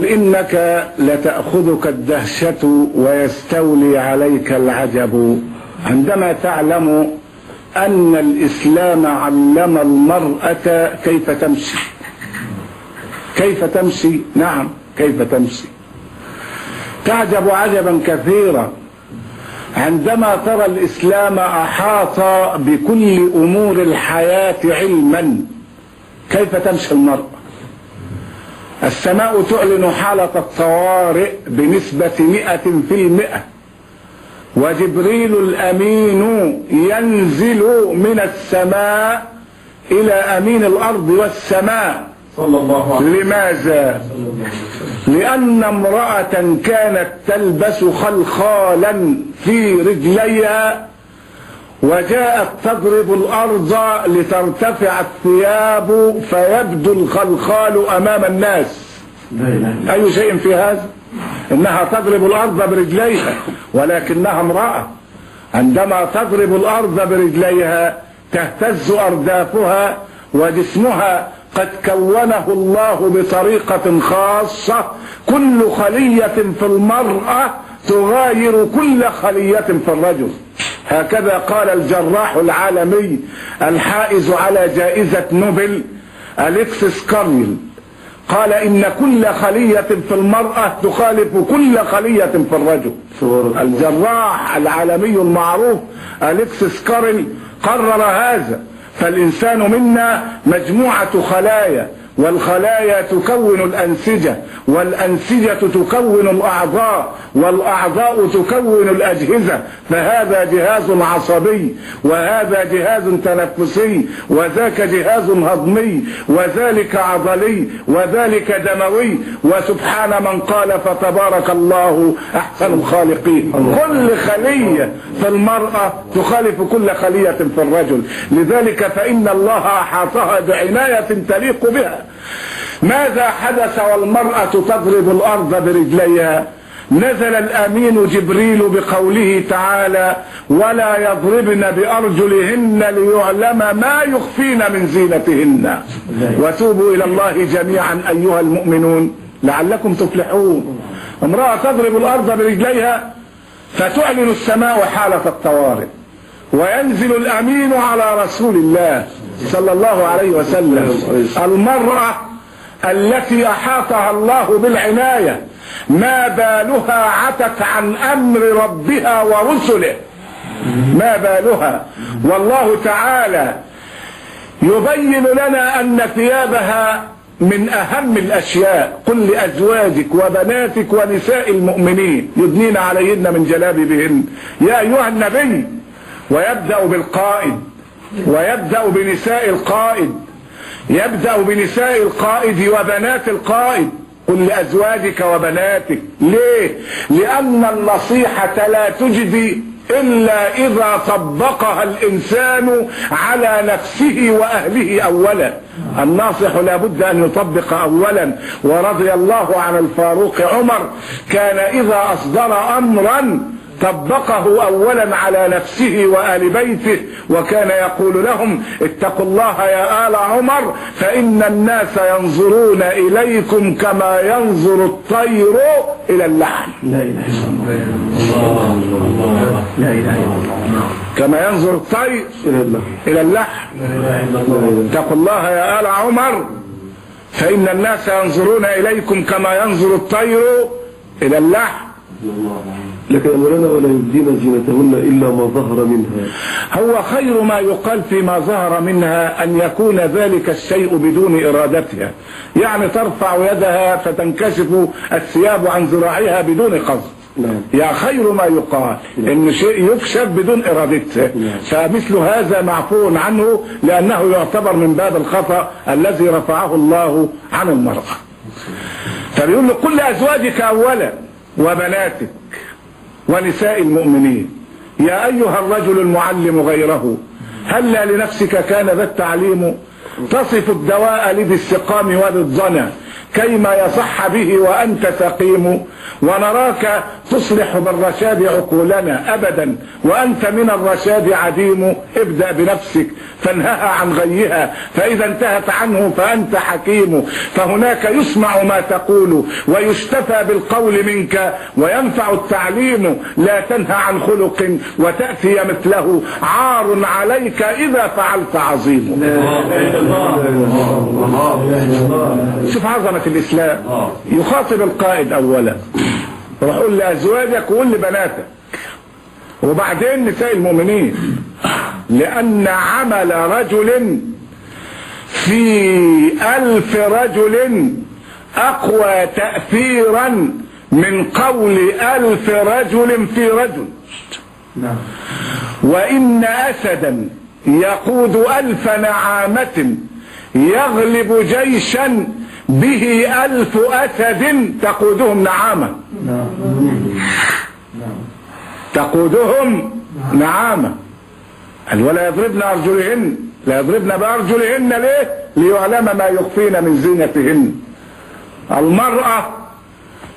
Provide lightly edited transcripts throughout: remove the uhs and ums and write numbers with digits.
يقول إنك لتأخذك الدهشة ويستولي عليك العجب عندما تعلم أن الإسلام علم المرأة كيف تمشي. كيف تمشي؟ نعم، كيف تمشي. تعجب عجبا كثيرا عندما ترى الإسلام أحاط بكل أمور الحياة علما. كيف تمشي المرأة؟ السماء تعلن حالة الطوارئ بنسبة 100%، وجبريل الأمين ينزل من السماء إلى أمين الأرض والسماء. صلى الله عليه وسلم. لماذا؟ لأن امرأة كانت تلبس خلخالا في رجليها وجاءت تضرب الأرض لترتفع الثياب فيبدو الخلخال أمام الناس. أي شيء في هذا؟ إنها تضرب الأرض برجليها، ولكنها امرأة. عندما تضرب الأرض برجليها تهتز أردافها، وجسمها قد كونه الله بطريقة خاصة. كل خلية في المرأة تغاير كل خلية في الرجل. هكذا قال الجراح العالمي الحائز على جائزة نوبل أليكسيس كارل، قال إن كل خلية في المرأة تخالف كل خلية في الرجل. الجراح العالمي المعروف أليكسيس كارل قرر هذا. فالإنسان منا مجموعة خلايا، والخلايا تكون الأنسجة، والأنسجة تكون الأعضاء، والأعضاء تكون الأجهزة. فهذا جهاز عصبي، وهذا جهاز تنفسي، وذاك جهاز هضمي، وذلك عضلي، وذلك دموي. وسبحان من قال فتبارك الله أحسن الخالقين. كل خلية في المرأة تخالف كل خلية في الرجل. لذلك فإن الله أحاطها بعناية تليق بها. ماذا حدث والمرأة تضرب الأرض برجليها؟ نزل الأمين جبريل بقوله تعالى: ولا يضربن بأرجلهن ليعلم ما يخفين من زينتهن وتوبوا إلى الله جميعا أيها المؤمنون لعلكم تفلحون. امرأة تضرب الأرض برجليها فتعلن السماء حالة الطوارئ، وينزل الأمين على رسول الله صلى الله عليه وسلم. المرأة التي أحاطها الله بالعناية ما بالها عتت عن أمر ربها ورسله؟ ما بالها؟ والله تعالى يبين لنا أن ثيابها من أهم الأشياء. قل لأزواجك وبناتك ونساء المؤمنين يدنين عليهن من جلابيبهن. يا أيها النبي، ويبدأ بالقائد، ويبدأ بنساء القائد، يبدأ بنساء القائد وبنات القائد. قل لأزواجك وبناتك. ليه؟ لأن النصيحة لا تجدي إلا إذا طبقها الإنسان على نفسه وأهله أولا. الناصح لا بد أن يطبق أولا. ورضي الله عن الفاروق عمر، كان إذا أصدر أمرا طبقه أولا على نفسه وآل بيته، وكان يقول لهم: اتقوا الله يا آل عمر فإن الناس ينظرون إليكم كما ينظر الطير إلى اللحم. لا إله إلا الله. لا إله إلا الله. كما ينظر الطير إلى اللحم. اتقوا الله يا آل عمر فإن الناس ينظرون إليكم كما ينظر الطير إلى اللحم. لكن أمرنا ولا يبدين زينتهن إلا ما ظهر منها. هو خير ما يقال فيما ظهر منها أن يكون ذلك الشيء بدون إرادتها، يعني ترفع يدها فتنكشف الثياب عن ذراعها بدون قصد. يا خير ما يقال إن شيء يكشف بدون إرادته. فمثل هذا معفو عنه، لأنه يعتبر من باب الخطأ الذي رفعه الله عن المرأة. فبيقول له: قل لأزواجك أولا وبناتك ونساء المؤمنين. يا أيها الرجل المعلم غيره، هلا لنفسك كان ذا التعليم تصف الدواء لذي السقام وللظنا كيما يصح به وأنت سقيم، ونراك تصلح بالرشاد عقولنا أبدا وأنت من الرشاد عديم. ابدأ بنفسك فانهها عن غيها، فإذا انتهت عنه فأنت حكيم. فهناك يسمع ما تقول ويشتفى بالقول منك وينفع التعليم. لا تنهى عن خلق وتأتي مثله، عار عليك إذا فعلت عظيم. شوف عظمة الإسلام. يخاطب القائد أولا، ويقول لأزواجك وقول لبناتك، وبعدين نساء المؤمنين، لأن عمل رجل في 1000 رجل أقوى تأثيرا من قول 1000 رجل في رجل. وإن أسدا يقود 1000 نعامة يغلب جيشا به 1000 أسد تقودهم نعامة. تقودهم نعامة. ولا يضربن أرجلهن، لا يضربن بأرجلهن ليه؟ ليعلم ما يخفين من زينتهن. المرأة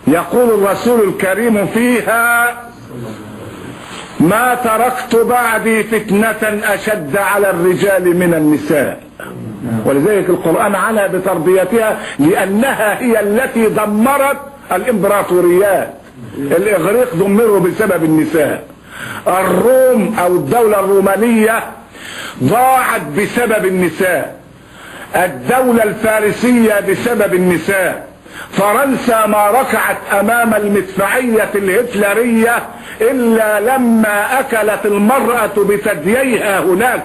يقول الرسول الكريم فيها: ما تركت بعدي فتنة أشد على الرجال من النساء. ولذلك القرآن عنها بتربيتها، لأنها هي التي دمرت الإمبراطوريات. الإغريق دمروا بسبب النساء، الروم أو الدولة الرومانية ضاعت بسبب النساء، الدولة الفارسية بسبب النساء، فرنسا ما ركعت أمام المدفعية الهتلرية إلا لما أكلت المرأة بثدييها هناك،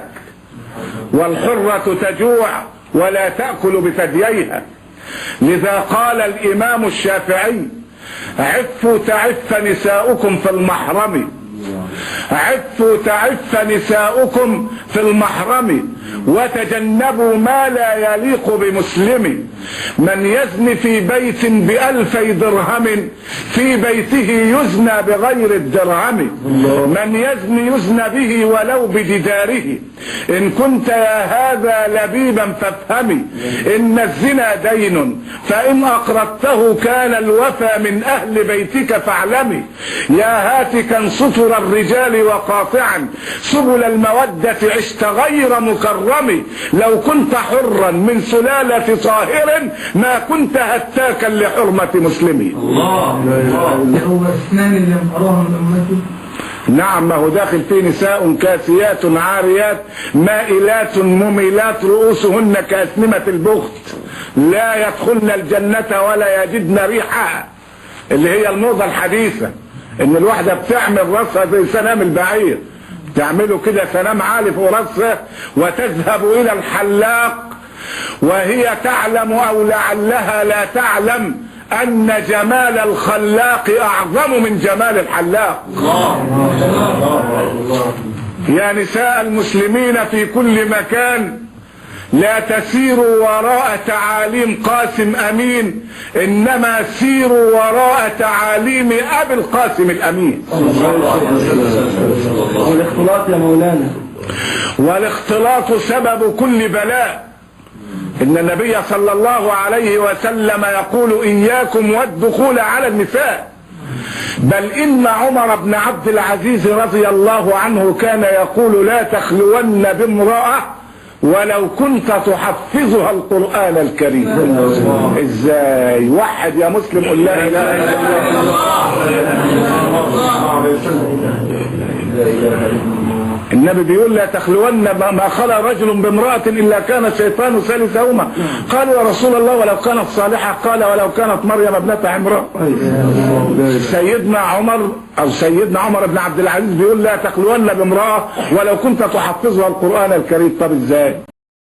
والحرة تجوع ولا تأكل بثدييها. لذا قال الإمام الشافعي: عفوا تعف نساؤكم في المحرم، عفوا تعف نساؤكم في المحرم، وتجنبوا ما لا يليق بمسلم. من يزن في بيت ب2000 درهم في بيته يزنى بغير الدرهم. من يزنى به ولو بجداره. إن كنت يا هذا لبيبا فافهمي إن الزنا دين، فإن أقرضته كان الوفى من أهل بيتك فاعلمي. يا هاتكا ستر الرجال وقاطعا سبل المودة عشت غير مكرم. لو كنت حرا من سلالة طاهر ما كنت هتاكا لحرمة مسلمي. الله هو اثنان اللي انقراهم أمتي. نعم، ما هو داخل فيه نساء كاسيات عاريات مائلات مميلات رؤوسهن كأسنمة البخت لا يدخلن الجنة ولا يجدن ريحها، اللي هي الموضة الحديثة، ان الواحدة بتعمل رأسها زي سنام البعير، تعمله كده سنام عالي فوق رأسها، وتذهب الى الحلاق وهي تعلم او لعلها لا تعلم ان جمال الخلاق اعظم من جمال الحلاق. يا نساء المسلمين في كل مكان، لا تسيروا وراء تعاليم قاسم امين، انما سيروا وراء تعاليم ابي القاسم الامين. والاختلاط يا مولانا، والاختلاط سبب كل بلاء. ان النبي صلى الله عليه وسلم يقول: اياكم والدخول على النساء. بل ان عمر بن عبد العزيز رضي الله عنه كان يقول: لا تخلون بامرأة ولو كنت تحفظها القرآن الكريم. ازاي؟ وحد يا مسلم، قل لا اله الا الله. النبي بيقول: لا تخلون ما خلا رجل بامرأة إلا كان الشيطان ثالثهما. قالوا: يا رسول الله ولو كانت صالحة؟ قال: ولو كانت مريم ابنة عمران. سيدنا عمر بن عبد العزيز بيقول: لا تخلون بامرأة ولو كنت تحفظها القرآن الكريم. طب ازاي؟